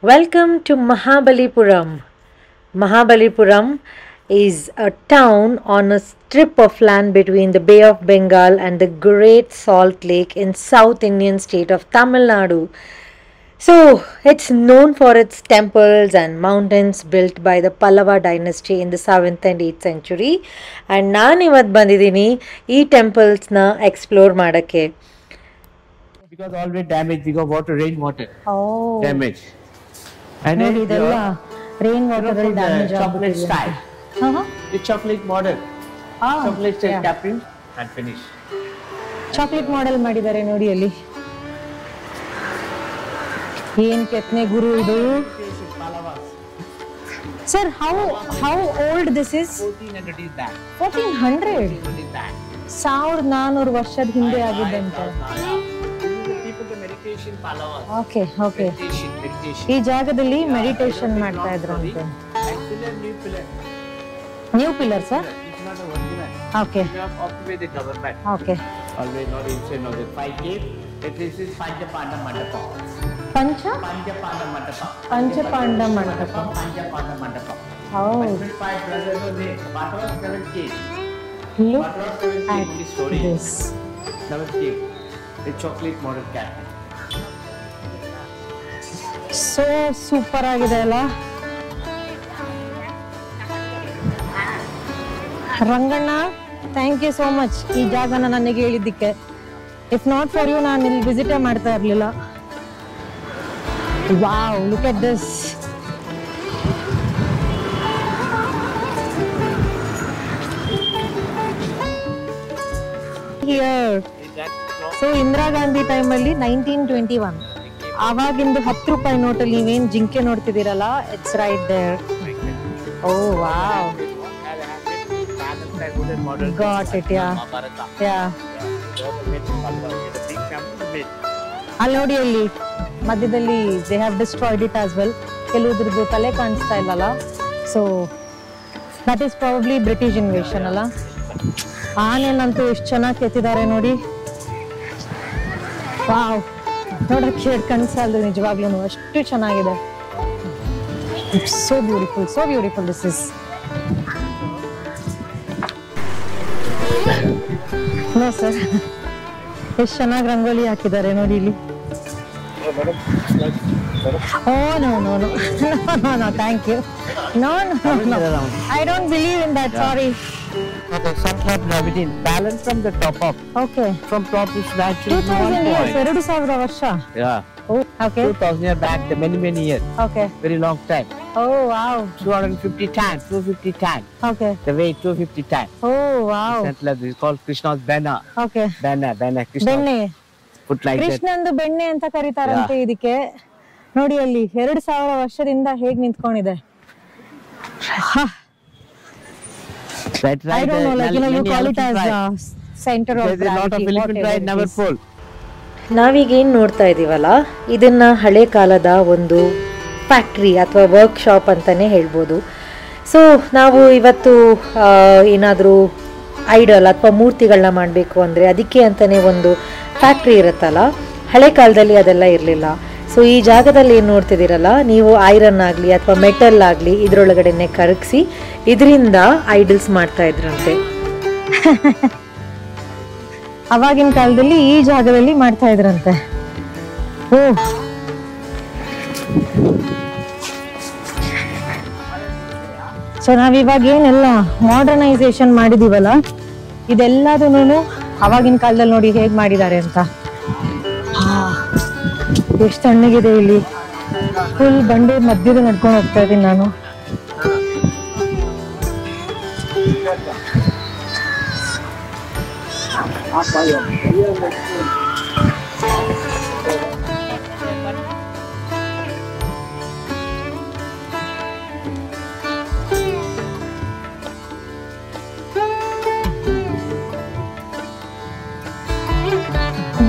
Welcome to Mahabalipuram. Mahabalipuram is a town on a strip of land between the Bay of Bengal and the Great Salt Lake in South Indian state of Tamil Nadu. So, it's known for its temples and mountains built by the Pallava dynasty in the 7th and 8th century. And ನಾನು ಇವತ್ತು ಬಂದಿದ್ದೀನಿ ಈ ಟೆಂಪಲ್ಸ್ನ explore ಮಾಡೋಕ್ಕೆ. Because already damaged, we got water, rainwater damage. And ನೋಡಿ ಇದೆಲ್ಲ rain water damage chocolate style. The chocolate model. Chocolate style yeah. captain and finish. Chocolate model ಮಾಡಿದ್ದಾರೆ ನೋಡಿ ಅಲ್ಲಿ. ಏನ್ ಕೆತ್ತನೆ ಗುರು ಇದು. Sir how old this is? 1400 is that. 1400 is that. 1400 ವರ್ಷದ ಹಿಂದೆ ಆಗಿದ್ದಂತೆ. The meditation Pallavas. Okay Meditation. ಈ ಜಾಗದಲ್ಲಿ ಮೆಡಿಟೇಷನ್ ಮಾಡ್ತಾ ಇದ್ರಂತೆ. And pillar, new pillar. New pillar sir. It's not a original. Okay You have occupied the government. Okay Always not inside of the 5 cave. This is Panchapanda Mandapa. Panchapanda Mandapa. Panchapanda Mantapa. Panchapanda Mandapa. Oh My 5 brothers were there. What was 7 cave? Look What was 7 cave at in the story? this. 7 cave. The chocolate model cat. So super ಆಗಿದೆ ಅಲ್ಲ. Ranganna thank you so much ಈ ಜಾಗನ ನನಗೆ ಹೇಳಿದ್ದಕ್ಕೆ. If not for you ನಾನು ಇಲ್ಲಿ ವಿಸಿಟೇ ಮಾಡ್ತಾ ಇರಲಿಲ್ಲ. Wow, look at this. Here so Indira Gandhi ಟೈಮಲ್ಲಿ 1921 ಆವಾಗಿಂದು 10 ರೂಪಾಯಿ ನೋಟಲ್ಲಿ ನೀವೇನು ಜಿಂಕೆ ನೋಡ್ತಿದ್ದೀರಲ್ಲ, it's right there. Oh wow, got it. Yeah ಅಲ್ಲಿ ನೋಡಿ, ಅಲ್ಲಿ ಮಧ್ಯದಲ್ಲಿ they have destroyed it as well. ಕೆಲವುದ್ರದ್ದು ತಲೆ ಕಾಣಿಸ್ತಾ ಇಲ್ಲಲ್ಲ, so that is probably British invasion ಅಲ್ಲ. ಆನೆನಂತೂ ಎಷ್ಟು ಚೆನ್ನಾಗಿ ಕೆತ್ತಿದ್ದಾರೆ ನೋಡಿ. ವಾವ್, ನೋಡಕ್ಕೆ ಕನ್ಸಲ್ದು ನಿಜವಾಗ್ಲೂ ಅಷ್ಟು ಚೆನ್ನಾಗಿದೆ. So beautiful, so beautiful this is. No sir, ಎಷ್ಟು ಚೆನ್ನಾಗಿ ರಂಗೋಲಿ ಹಾಕಿದ್ದಾರೆ ನೋಡಿ ಇಲ್ಲಿ. Oh no no no no no thank you. No no no, I don't believe in that, sorry. The center of gravity balance from the top up. Okay. From top is naturally 2000 years, 2000 ವರ್ಷ. Yeah. Oh, okay. 2000 years back, the many years. Okay. Very long time. Oh, wow. 250 times, 250 times. Okay. The weight 250 times. Oh, wow. Center is called Krishna's banner. Okay. Banner, Krishna. ಬೆಣ್ಣೆ. Put like that. ಕೃಷ್ಣಂದು ಬೆಣ್ಣೆ ಅಂತ ಕರೀತಾರಂತೆ ಇದಕ್ಕೆ. ನೋಡಿ ಅಲ್ಲಿ 2000 ವರ್ಷದಿಂದ ಹೇಗೆ ನಿಂತ್ಕೊಂಡಿದೆ. Right, I don't know, like you call it as center of gravity. There's a lot of elephant ride never fall. ನಾವೀಗ ಏನು ನೋಡ್ತಾ ಇದ್ದೀವಲ್ಲ, ಇದನ್ನ ಹಳೆ ಕಾಲದ ಒಂದು ಫ್ಯಾಕ್ಟ್ರಿ ಅಥವಾ ವರ್ಕ್ಶಾಪ್ ಅಂತಲೇ ಹೇಳ್ಬೋದು. ಸೊ ನಾವು ಇವತ್ತು ಏನಾದರೂ ಐಡಲ್ ಅಥವಾ ಮೂರ್ತಿಗಳನ್ನ ಮಾಡಬೇಕು ಅಂದರೆ ಅದಕ್ಕೆ ಅಂತಲೇ ಒಂದು ಫ್ಯಾಕ್ಟ್ರಿ ಇರುತ್ತಲ್ಲ, ಹಳೆ ಕಾಲದಲ್ಲಿ ಅದೆಲ್ಲ ಇರಲಿಲ್ಲ. ಸೊ ಈ ಜಾಗದಲ್ಲಿ ಏನು ನೋಡ್ತಿದ್ದೀರಲ್ಲ ನೀವು, ಐರನ್ ಆಗಲಿ ಅಥವಾ ಮೆಟಲ್ ಆಗಲಿ ಇದರೊಳಗಡೆನೆ ಕರಗಿಸಿ ಇದರಿಂದ ಐಡಲ್ಸ್ ಮಾಡ್ತಾ ಇದ್ರಂತೆ. ಅವಾಗಿನ ಕಾಲದಲ್ಲಿ ಈ ಜಾಗದಲ್ಲಿ ಮಾಡ್ತಾ ಇದ್ರಂತೆ. ಓ, ಸೊ ನಾವಿವಾಗ ಏನೆಲ್ಲ ಮಾಡರ್ನೈಸೇಷನ್ ಮಾಡಿದೀವಲ್ಲ, ಇದೆಲ್ಲದೂ ಅವಾಗಿನ ಕಾಲದಲ್ಲಿ ನೋಡಿ ಹೇಗೆ ಮಾಡಿದ್ದಾರೆ ಅಂತ. ಎಷ್ಟು ತಣ್ಣಗಿದೆ ಇಲ್ಲಿ. ಫುಲ್ ಬಂಡೆ ಮಧ್ಯದ ನಡ್ಕೊಂಡು ಹೋಗ್ತಾ ಇದ್ದೀನಿ ನಾನು.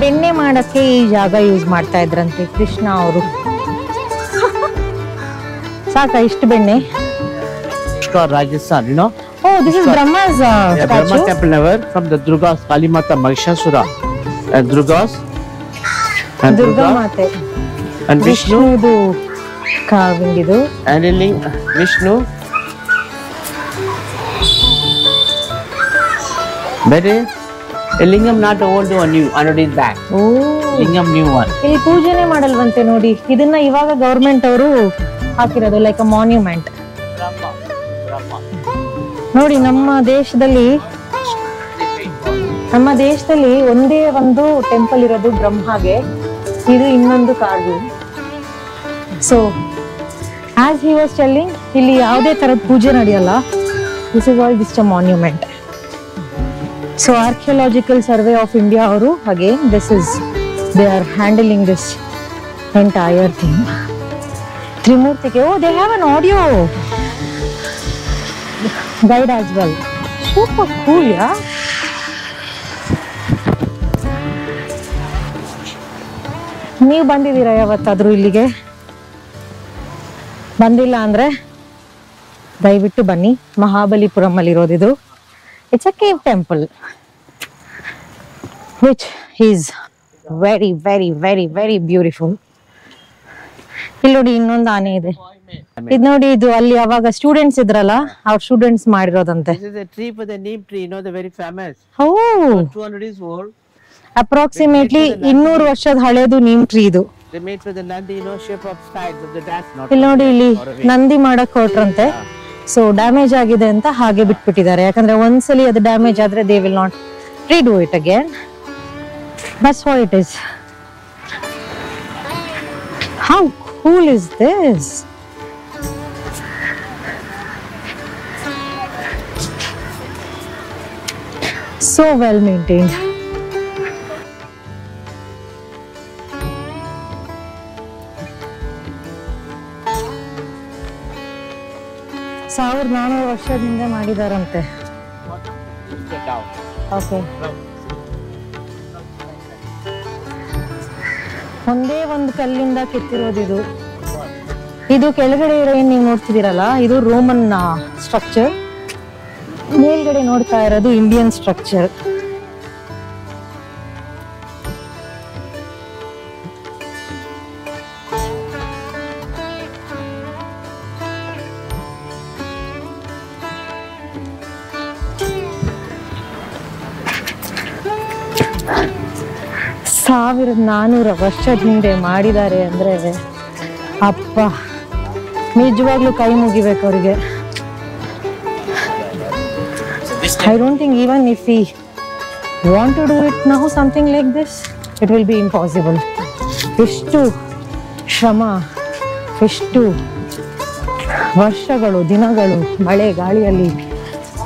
ಬೆಣ್ಣೆ ಮಾಡಕ್ಕೆ ಈ ಜಾಗ ಯೂಸ್ ಮಾಡ್ತಾ ಇದ್ರಂತೆ ಕೃಷ್ಣ ಅವರು. ಸಾಕಾ ಇಷ್ಟು ಬೆಣ್ಣೆ? Rajasthan, you know. Oh, this is Brahma's statue. Brahma temple never from the Durga's Kalimata Mahishasura and Durga's and Durga Mate and Vishnu ವಿಷ್ಣುದು ಕಾರ್ವಿಂಗ್ ಇದು. And the Vishnu. That is a lingam, not old one, new. Another is back. Oh, Lingam new one. ಇಲ್ಲಿ ಪೂಜೆನೆ ಮಾಡಲ್ವಂತೆ ನೋಡಿ. ಇದನ್ನ ಇವಾಗ government ಅವರು ಹಾಕಿರೋದು, like a monument. ನೋಡಿ, ನಮ್ಮ ದೇಶದಲ್ಲಿ ಒಂದೇ ಒಂದು ಟೆಂಪಲ್ ಇರೋದು ಬ್ರಹ್ಮಗೆ. ಇದು ಇನ್ನೊಂದು carving. So as he was telling, ಇಲ್ಲಿ ಯಾವುದೇ ತರದ ಪೂಜೆ ನಡೆಯಲ್ಲ. This is all just a monument. So archaeological survey of India ಅವರು again they are handling this entire thing. Trimurtike, oh, they have an audio guide as well. Super cool, yeah. ನೀವು ಬಂದಿದ್ದೀರಾ ಯಾವತ್ತಾದ್ರೂ ಇಲ್ಲಿಗೆ? ಬಂದಿಲ್ಲ ಅಂದ್ರೆ ದಯವಿಟ್ಟು ಬನ್ನಿ. ಮಹಾಬಲಿಪುರಂ ಅಲ್ಲಿ ಇರೋದಿದು. It's a cave temple which is very very very very beautiful. ಇಲ್ಲಿ ನೋಡಿ ಇನ್ನೊಂದು ಆನೆ ಇದೆ. ಇದು ನೋಡಿ, ಇದು ಅಲ್ಲಿ ಅವಾಗ ಸ್ಟೂಡೆಂಟ್ಸ್ ಇದ್ರಲ್ಲ, ಅವ್ರ students ಮಾಡಿರೋದಂತೆ. This is a tree for the neem tree, you know, the very famous. Oh, 200 years old. Approximately 200 ವರ್ಷದ ಹಳೇದು ನೀಮ್ ಟ್ರೀ ಇದು. They made for the Nandi, you know, shape of sides of the dash. ಇಲ್ಲಿ ನೋಡಿ, ಇಲ್ಲಿ ನಂದಿ ಮಾಡಕ್ ಹೊರಟ್ರಂತೆ. So damage ಆಗಿದೆ ಅಂತ ಹಾಗೆ ಬಿಟ್ಬಿಟ್ಟಿದ್ದಾರೆ. ಯಾಕಂದ್ರೆ ಒಂದ್ಸಲಿ ಅದು ಡ್ಯಾಮೇಜ್ ಆದ್ರೆ they will not redo it again. That's what it is. How cool is this? So well maintained. ಸಾವಿರದ 400 ವರ್ಷದಿಂದ ಮಾಡಿದಾರಂತೆ. ಓಕೆ, ಒಂದೇ ಒಂದು ಕಲ್ಲಿಂದ ಕೆತ್ತಿರೋದಿದು. ಇದು ಕೆಳಗಡೆ ಇರೋ ಏನ್ ನೀವು ನೋಡ್ತಿದ್ದೀರಲ್ಲ, ಇದು ರೋಮನ್ ಸ್ಟ್ರಕ್ಚರ್. ಮೇಲ್ಗಡೆ ನೋಡ್ತಾ ಇರೋದು ಇಂಡಿಯನ್ ಸ್ಟ್ರಕ್ಚರ್. ಸಾವಿರದ 400 ವರ್ಷದ ಹಿಂದೆ ಮಾಡಿದ್ದಾರೆ ಅಂದ್ರೆ ಅಪ್ಪ, ನಿಜವಾಗ್ಲೂ ಕೈ ಮುಗಿಬೇಕು ಅವರಿಗೆ. I don't think even if we want to do it now, something like this, it will be impossible. ಎಷ್ಟು ಶ್ರಮ, ಎಷ್ಟು ವರ್ಷಗಳು, ದಿನಗಳು, ಮಳೆ ಗಾಳಿಯಲ್ಲಿ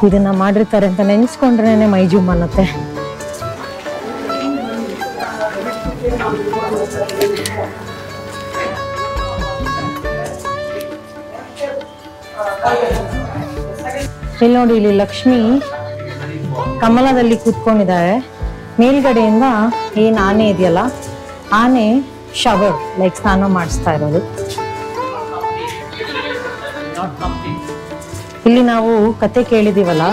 ಇದನ್ನ ಮಾಡಿರ್ತಾರೆ ಅಂತ ನೆನೆಸ್ಕೊಂಡ್ರೇನೆ ಮೈ ಜುಮ್ ಅನ್ನತ್ತೆ. ಇಲ್ಲಿ ನೋಡಿ, ಇಲ್ಲಿ ಲಕ್ಷ್ಮಿ ಕಮಲದಲ್ಲಿ ಕೂತ್ಕೊಂಡಿದ್ದಾರೆ. ಮೇಲ್ಗಡೆಯಿಂದ ಏನ್ ಆನೆ ಇದೆಯಲ್ಲ, ಆನೆ ಶವರ್ ಲೈಕ್ ಸ್ನಾನ ಮಾಡಿಸ್ತಾ ಇರೋದು. ಇಲ್ಲಿ ನಾವು ಕತೆ ಕೇಳಿದೀವಲ್ಲ,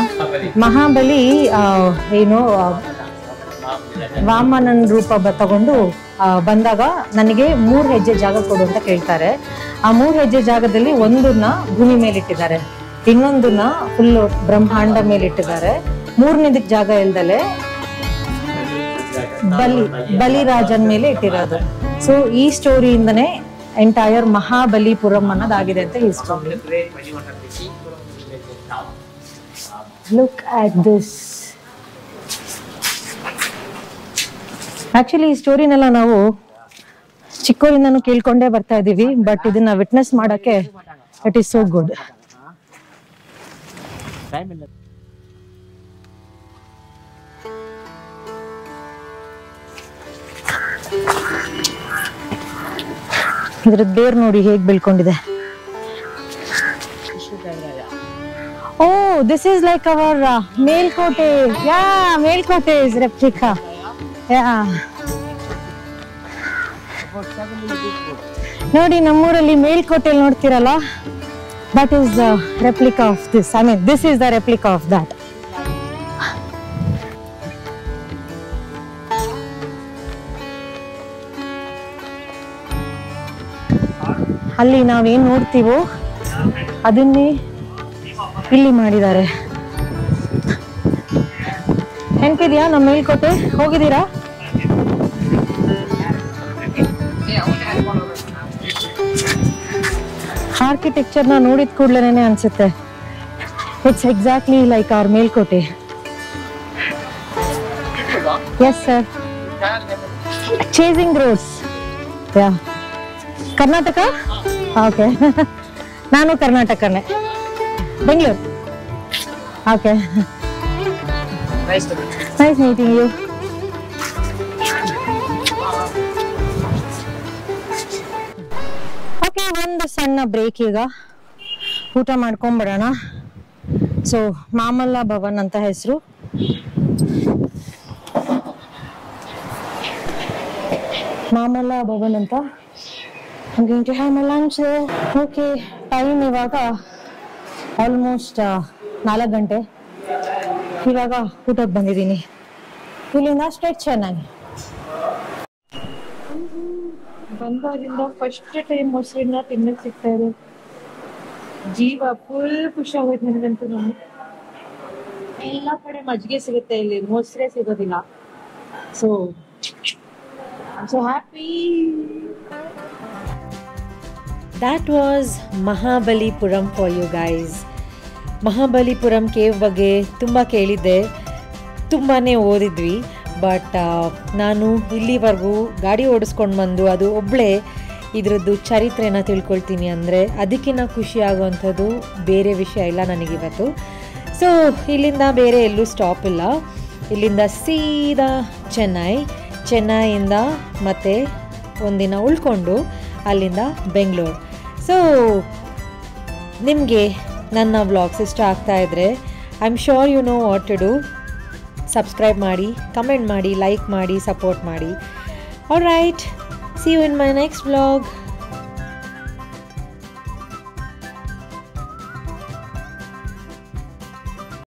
ಮಹಾಬಲಿ ಏನು ವಾಮನನ್ ರೂಪ ತಗೊಂಡು ಬಂದಾಗ ನನಗೆ 3 ಹೆಜ್ಜೆ ಜಾಗ ಕೊಡು ಅಂತ ಕೇಳ್ತಾರೆ. ಆ 3 ಹೆಜ್ಜೆ ಜಾಗದಲ್ಲಿ ಒಂದನ್ನ ಭೂಮಿ ಮೇಲಿಟ್ಟಿದ್ದಾರೆ, ಇನ್ನೊಂದನ್ನ ಫುಲ್ ಬ್ರಹ್ಮಾಂಡ ಮೇಲಿಟ್ಟಿದ್ದಾರೆ, 3ನೇದಕ್ ಜಾಗ ಇಲ್ದಲೆ ಬಲಿರಾಜನ್ ಮೇಲೆ ಇಟ್ಟಿರೋದು. ಸೊ ಈ ಸ್ಟೋರಿಯಿಂದನೇ ಎಂಟೈರ್ ಮಹಾಬಲಿಪುರಂ ಅನ್ನೋದಾಗಿದೆ ಅಂತ history. Look at this. Actually ಈ ಸ್ಟೋರಿನೆಲ್ಲ ನಾವು ಚಿಕ್ಕವರಿಂದನೂ ಕೇಳ್ಕೊಂಡೇ ಬರ್ತಾ ಇದೀವಿ, ಬಟ್ ಇದನ್ನ ವಿಟ್ನೆಸ್ ಮಾಡಕ್ಕೆ ಇಟ್ ಈಸ್ ಸೋ ಗುಡ್. ಇದ್ರ ಬೇರ್ ನೋಡಿ ಹೇಗ್ ಬೆಳ್ಕೊಂಡಿದೆ. Oh, this is like our Melkote. Yeah, Melkote is replica. Yeah, ನೋಡಿ ನಮ್ಮೂರಲ್ಲಿ ಮೇಲ್ಕೋಟೆಯಲ್ಲಿ ನೋಡ್ತಿರಲ್ಲ, that is the replica of this. I mean, this is the replica of that. ಅಲ್ಲಿ ನಾವೇನು ನೋಡ್ತೀವೋ ಅದನ್ನೇ ಇಲ್ಲಿ ಮಾಡಿದ್ದಾರೆ. ನೆನಪಿದ್ಯಾ ನಮ್ಮ ಮೇಲ್ಕೋಟೆ? ಹೋಗಿದ್ದೀರಾ? ಆರ್ಕಿಟೆಕ್ಚರ್ನ ನೋಡಿದ ಕೂಡಲೇ ಅನ್ಸುತ್ತೆ it's exactly like our Melkote. Yes sir, chasing roads. Yeah, Karnataka? Okay. ನಾನು ಕರ್ನಾಟಕನೇ, Bengaluru. Okay, nice meeting you. Okay, ಒಂದು ಸಣ್ಣ ಬ್ರೇಕ್. ಈಗ ಊಟ ಮಾಡ್ಕೊಂಡ್ಬಿಡೋಣ. ಸೊ ಮಾಮಲ್ಲ ಭವನ್ ಅಂತ ಹೆಸರು. ಮಾಮಲ್ಲ ಭವನ್ ಅಂತ. I'm going to have my lunch there. Okay, time ಇವಾಗ ಆಲ್ಮೋಸ್ಟ್ 4 ಗಂಟೆ. ಇವಾಗ ಊಟಕ್ಕೆ ಬಂದಿದ್ದೀನಿ. ಇಲ್ಲಿಂದ ಸ್ಟ್ರೆಚ್ ಚೆನ್ನಾಗಿ ಬಂದಾಗಿಂದ ಫಸ್ಟ್ ಟೈಮ್ ಮೊಸರನ್ನ ತಿನ್ನಕ್ಕೆ ಸಿಗ್ತಾ ಇದೆ. ಜೀವ ಫುಲ್ ಖುಷಿ ಆಗೋಯ್ತು ನನಗಂತೂ. ನಾನು ಎಲ್ಲ ಕಡೆ ಮಜ್ಜಿಗೆ ಸಿಗುತ್ತೆ, ಇಲ್ಲಿ ಮೊಸರೇ ಸಿಗೋದಿಲ್ಲ. So I'm so happy. That was Mahabalipuram for you guys. Mahabalipuram cave ಬಗ್ಗೆ ತುಂಬ ಕೇಳಿದ್ದೆ, ತುಂಬಾ ಓದಿದ್ವಿ. ಬಟ್ ನಾನು ಇಲ್ಲಿವರೆಗೂ ಗಾಡಿ ಓಡಿಸ್ಕೊಂಡು ಬಂದು ಅದು ಒಬ್ಬಳೇ ಇದರದ್ದು ಚರಿತ್ರೆನ ತಿಳ್ಕೊಳ್ತೀನಿ ಅಂದರೆ ಅದಕ್ಕಿಂತ ಖುಷಿ ಆಗುವಂಥದ್ದು ಬೇರೆ ವಿಷಯ ಇಲ್ಲ ನನಗಿವತ್ತು. ಸೊ ಇಲ್ಲಿಂದ ಬೇರೆ ಎಲ್ಲೂ ಸ್ಟಾಪ್ ಇಲ್ಲ. ಇಲ್ಲಿಂದ ಸೀದಾ ಚೆನ್ನೈಯಿಂದ ಮತ್ತೆ ಒಂದಿನ ಉಳ್ಕೊಂಡು ಅಲ್ಲಿಂದ ಬೆಂಗಳೂರು. ಸೊ ನಿಮಗೆ ನನ್ನ ವ್ಲಾಗ್ಸ್ ಇಷ್ಟ ಆಗ್ತಾ ಇದ್ದರೆ I am sure you know what to do. Subscribe ಮಾಡಿ, ಕಮೆಂಟ್ ಮಾಡಿ, ಲೈಕ್ ಮಾಡಿ, ಸಪೋರ್ಟ್ ಮಾಡಿ. All right, see you in my next vlog.